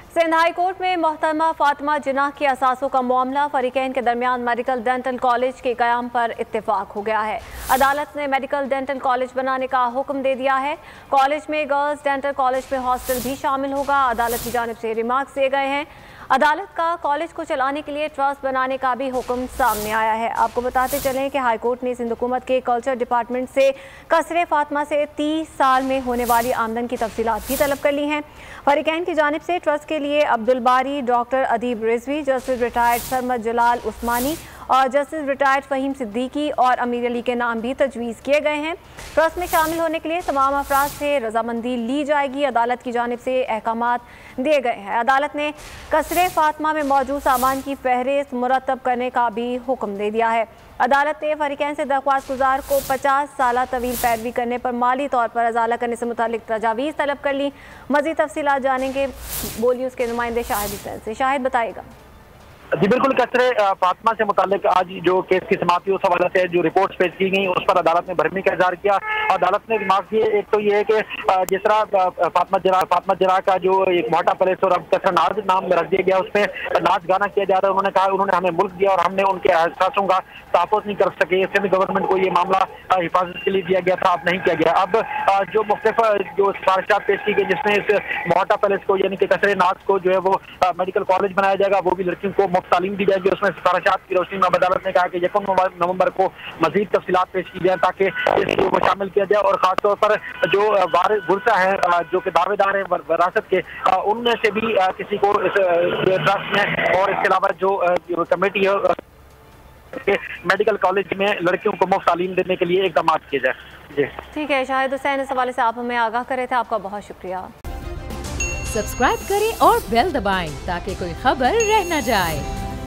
Sindh high court में मोहतरमा फातिमा जिन्ना के असासों का मामला, फरीकैन के दरमियान मेडिकल डेंटल कॉलेज के क़याम पर इत्तेफाक हो गया है। अदालत ने मेडिकल डेंटल कॉलेज बनाने का हुक्म दे दिया है। कॉलेज में गर्ल्स डेंटल कॉलेज में हॉस्टल भी शामिल होगा। अदालत की जानिब से रिमार्क्स दिए गए हैं। अदालत का कॉलेज को चलाने के लिए ट्रस्ट बनाने का भी हुक्म सामने आया है। आपको बताते चलें कि हाई कोर्ट ने सिंध हुकूमत के कल्चर डिपार्टमेंट से कसरे फातिमा से 30 साल में होने वाली आमदन की तफसीलात भी तलब कर ली हैं। फरीकैन की जानिब से ट्रस्ट के लिए अब्दुल बारी, डॉक्टर अदीब रिजवी, जस्टिस रिटायर्ड सरमद जलाल उस्मानी और जस्टिस रिटायर्ड फ़हीम सिद्दीकी और अमीर अली के नाम भी तजवीज़ किए गए हैं। ट्रस्ट में शामिल होने के लिए तमाम अफराद से रजामंदी ली जाएगी। अदालत की जानिब से अहकामात दिए गए हैं। अदालत ने कसरे फातिमा में मौजूद सामान की फहरिस्त मुरतब करने का भी हुक्म दे दिया है। अदालत ने फरीकैन से दरख्वास्त गुजार को 50 साल तवील पैरवी करने पर माली तौर पर अजाला करने से मुतालिक तजावीज़ तलब कर ली। मज़ीद तफसीलात जानेंगे, बोलिए उसके नुमाइंदे शाहिद हुसैन से। शाहिद बताएगा। जी बिल्कुल, कसरे फातिमा से मुतालिक आज जो केस की समाप्ति हुई उस हवाले से जो रिपोर्ट्स पेश की गई उस पर अदालत ने भरमी का इजहार किया। अदालत ने रिमार्क दिए। एक तो ये है कि जिस तरह फातिमा जिन्ना का जो एक मोटा पैलेस और अब कसरा नाज नाम रख दिया गया, उसमें नाच गाना किया जा रहा है। उन्होंने कहा उन्होंने हमें मुल्क दिया और हमने उनके एहसासों का तहफ़्फ़ुज़ नहीं कर सके। सिंध गवर्नमेंट को ये मामला हिफाजत के लिए दिया गया था, अब नहीं किया गया। अब जो मुख्तलिफ जो सिफारिशात पेश की गई जिसमें इस मोटा पैलेस को यानी कि कसरे नाज को जो है वो मेडिकल कॉलेज बनाया जाएगा, वो भी लड़कियों को तालीम दी जाएगी। उसमें सिफारिशात की रोशनी में अदालत ने कहा कि 1 नवंबर को मजीद तफसीलात पेश की जाए ताकि इसको शामिल किया जाए और खासतौर पर जो गुरसा है जो कि दावेदार हैं वरासत के, उनमें से भी किसी को इस ट्रस्ट में और इसके अलावा जो कमेटी है मेडिकल कॉलेज में लड़कियों को मुफ्त तालीम देने के लिए इकदाम किए जाए। जी ठीक है शाहिद हुसैन, इस हवाले से आप हमें आगाह करे थे, आपका बहुत शुक्रिया। सब्सक्राइब करें और बेल दबाएं ताकि कोई खबर रह न जाए।